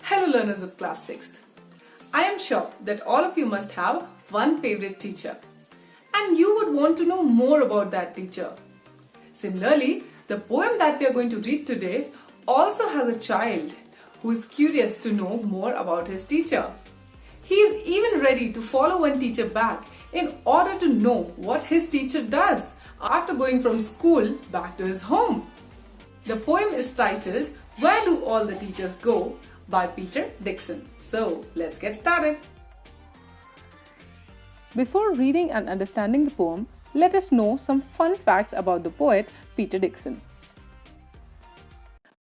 Hello learners of class 6th. I am sure that all of you must have one favorite teacher and you would want to know more about that teacher. Similarly, the poem that we are going to read today also has a child who is curious to know more about his teacher. He is even ready to follow one teacher back in order to know what his teacher does after going from school back to his home. The poem is titled Where Do All the Teachers Go? By Peter Dickson. So let's get started. Before reading and understanding the poem, let us know some fun facts about the poet Peter Dickson.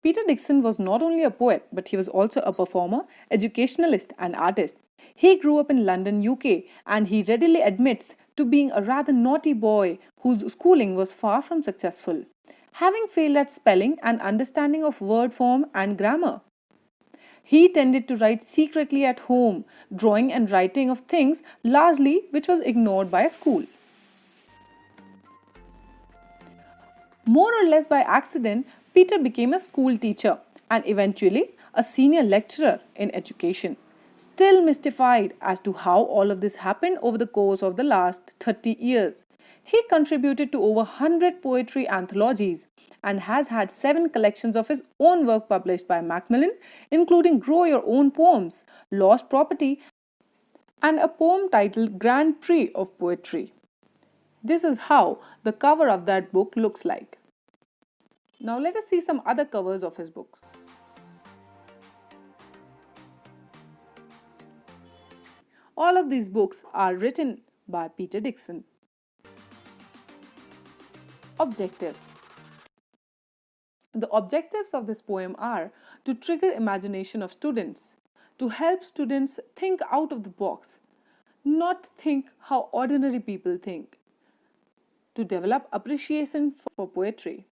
Peter Dickson was not only a poet, but he was also a performer, educationalist and artist. He grew up in London, UK, and he readily admits to being a rather naughty boy whose schooling was far from successful, having failed at spelling and understanding of word form and grammar. He tended to write secretly at home, drawing and writing of things largely which was ignored by school. More or less by accident, Peter became a school teacher and eventually a senior lecturer in education. Still mystified as to how all of this happened over the course of the last 30 years. He contributed to over 100 poetry anthologies and has had 7 collections of his own work published by Macmillan, including Grow Your Own Poems, Lost Property, and a poem titled Grand Prix of Poetry. This is how the cover of that book looks like. Now let us see some other covers of his books. All of these books are written by Peter Dickson. Objectives. The objectives of this poem are to trigger imagination of students, to help students think out of the box, not think how ordinary people think, to develop appreciation for poetry.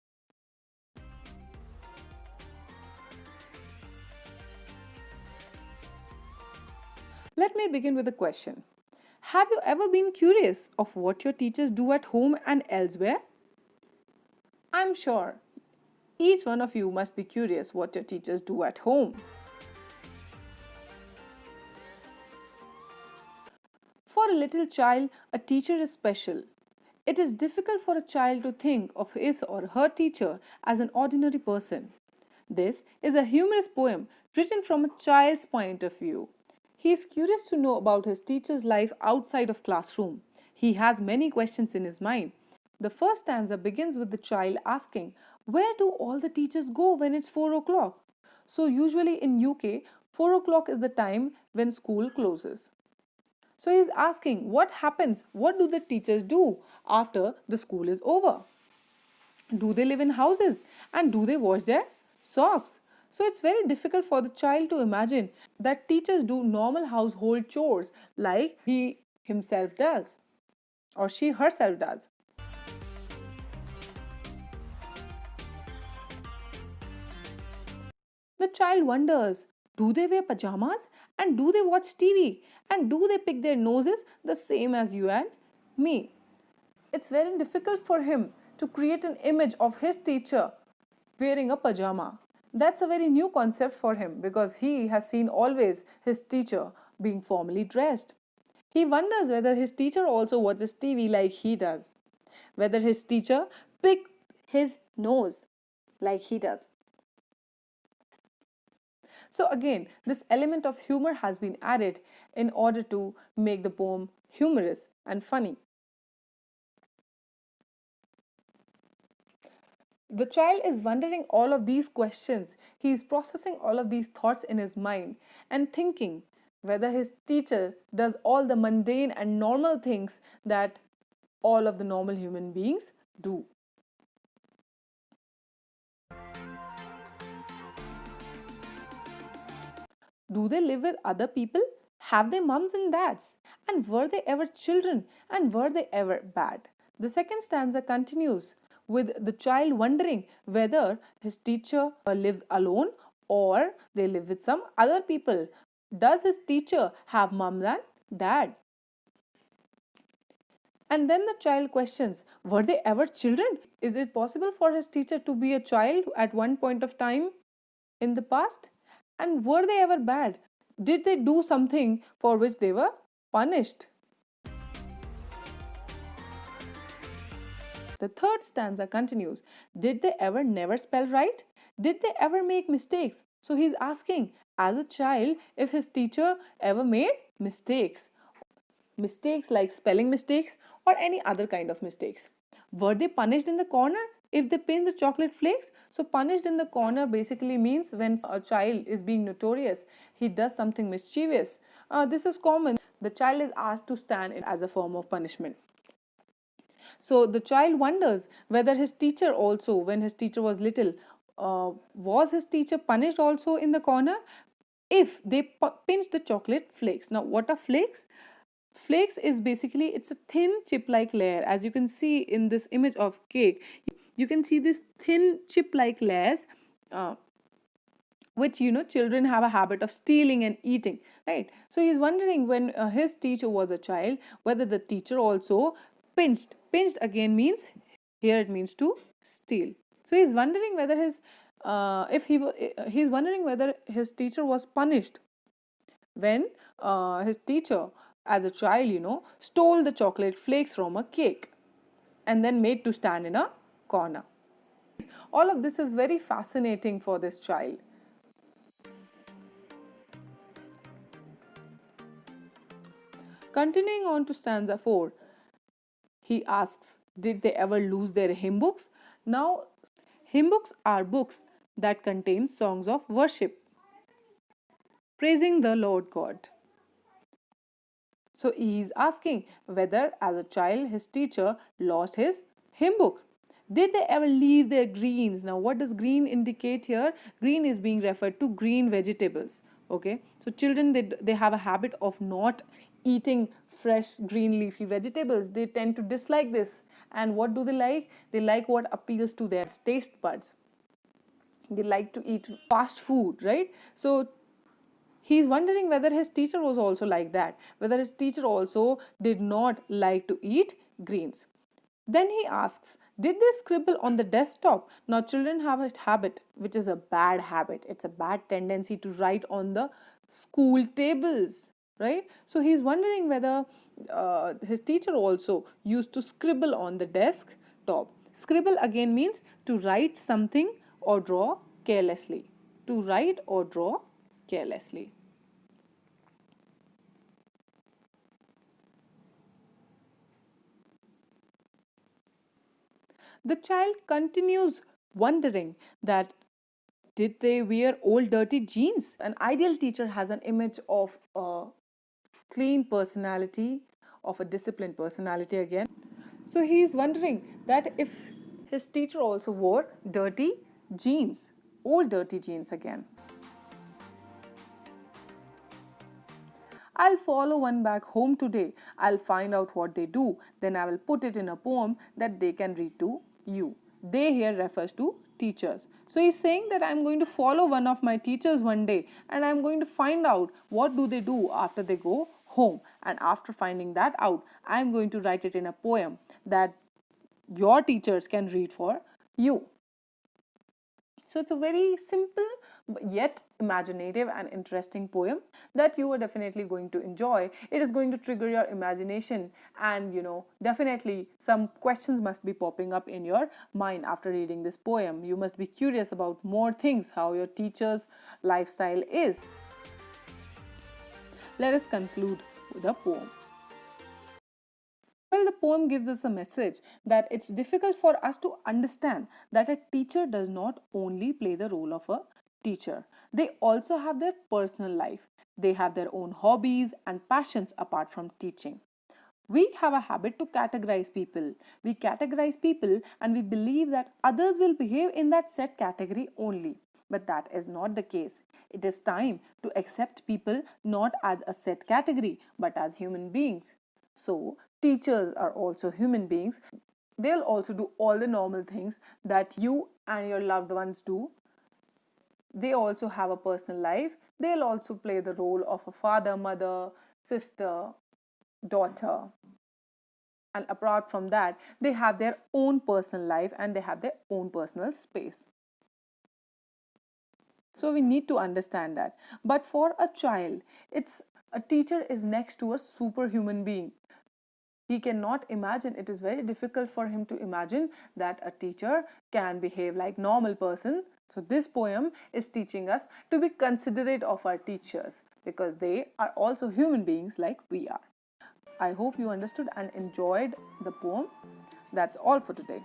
Let me begin with a question. Have you ever been curious of what your teachers do at home and elsewhere? I'm sure each one of you must be curious what your teachers do at home. For a little child, a teacher is special. It is difficult for a child to think of his or her teacher as an ordinary person. This is a humorous poem written from a child's point of view. He is curious to know about his teacher's life outside of classroom. He has many questions in his mind. The first stanza begins with the child asking, where do all the teachers go when it's 4 o'clock? So usually in UK, 4 o'clock is the time when school closes. So he's asking, what happens? What do the teachers do after the school is over? Do they live in houses? And do they wash their socks? So it's very difficult for the child to imagine that teachers do normal household chores like he himself does or she herself does. The child wonders, do they wear pajamas and do they watch TV and do they pick their noses the same as you and me? It's very difficult for him to create an image of his teacher wearing a pajama. That's a very new concept for him because he has seen always his teacher being formally dressed. He wonders whether his teacher also watches TV like he does, whether his teacher picks his nose like he does. So again, this element of humor has been added in order to make the poem humorous and funny. The child is wondering all of these questions. He is processing all of these thoughts in his mind and thinking whether his teacher does all the mundane and normal things that all of the normal human beings do. Do they live with other people? Have they mums and dads? And were they ever children? And were they ever bad? The second stanza continues with the child wondering whether his teacher lives alone or they live with some other people. Does his teacher have mum and dad? And then the child questions, were they ever children? Is it possible for his teacher to be a child at one point of time in the past? And were they ever bad? Did they do something for which they were punished? The third stanza continues. Did they ever never spell right? Did they ever make mistakes? So he's asking, as a child, if his teacher ever made mistakes. Mistakes like spelling mistakes or any other kind of mistakes. Were they punished in the corner if they pinched the chocolate flakes? So, punished in the corner basically means when a child is being notorious, he does something mischievous. This is common. The child is asked to stand in as a form of punishment. So the child wonders whether his teacher also, when his teacher was little, was his teacher punished also in the corner if they pinch the chocolate flakes. Now, what are flakes? Flakes is basically, it's a thin chip like layer. As you can see in this image of cake, you can see this thin chip like layers, which children have a habit of stealing and eating, right? So he's wondering when his teacher was a child, whether the teacher also pinched again means, here it means to steal. So he's wondering whether his if he he's wondering whether his teacher was punished when his teacher as a child stole the chocolate flakes from a cake and then made to stand in a corner. All of this is very fascinating for this child. Continuing on to stanza 4, he asks, did they ever lose their hymn books? Now, hymn books are books that contain songs of worship, praising the Lord God. So he is asking whether, as a child, his teacher lost his hymn books. Did they ever leave their greens? Now, what does green indicate here? Green is being referred to green vegetables. Okay, so children, they have a habit of not eating fresh green leafy vegetables. They tend to dislike this. And what do they like? They like what appeals to their taste buds. They like to eat fast food, right? So he's wondering whether his teacher was also like that, whether his teacher also did not like to eat greens. Then he asks, did they scribble on the desktop? Now, children have a habit, which is a bad habit. It's a bad tendency to write on the school tables, right? So he's wondering whether his teacher also used to scribble on the desktop. Scribble again means to write something or draw carelessly. To write or draw carelessly. The child continues wondering that did they wear old dirty jeans? An ideal teacher has an image of a clean personality, of a disciplined personality again. So he is wondering that if his teacher also wore dirty jeans, old dirty jeans again. I'll follow one back home today. I'll find out what they do. Then I will put it in a poem that they can read to you. They here refers to teachers. So he's saying that I'm going to follow one of my teachers one day and I'm going to find out what do they do after they go home. And after finding that out, I'm going to write it in a poem that your teachers can read for you. So it's a very simple yet imaginative and interesting poem that you are definitely going to enjoy. It is going to trigger your imagination, and definitely some questions must be popping up in your mind after reading this poem. You must be curious about more things, how your teacher's lifestyle is. Let us conclude with a poem. Well, the poem gives us a message that it's difficult for us to understand that a teacher does not only play the role of a teacher, they also have their personal life. They have their own hobbies and passions apart from teaching. We have a habit to categorize people. We categorize people and we believe that others will behave in that set category only. But that is not the case. It is time to accept people not as a set category but as human beings. So, teachers are also human beings. They'll also do all the normal things that you and your loved ones do. They also have a personal life. They'll also play the role of a father, mother, sister, daughter. And apart from that, they have their own personal life and they have their own personal space. So we need to understand that. But for a child, it's a teacher is next to a superhuman being. He cannot imagine, it is very difficult for him to imagine that a teacher can behave like normal person. So this poem is teaching us to be considerate of our teachers because they are also human beings like we are. I hope you understood and enjoyed the poem. That's all for today.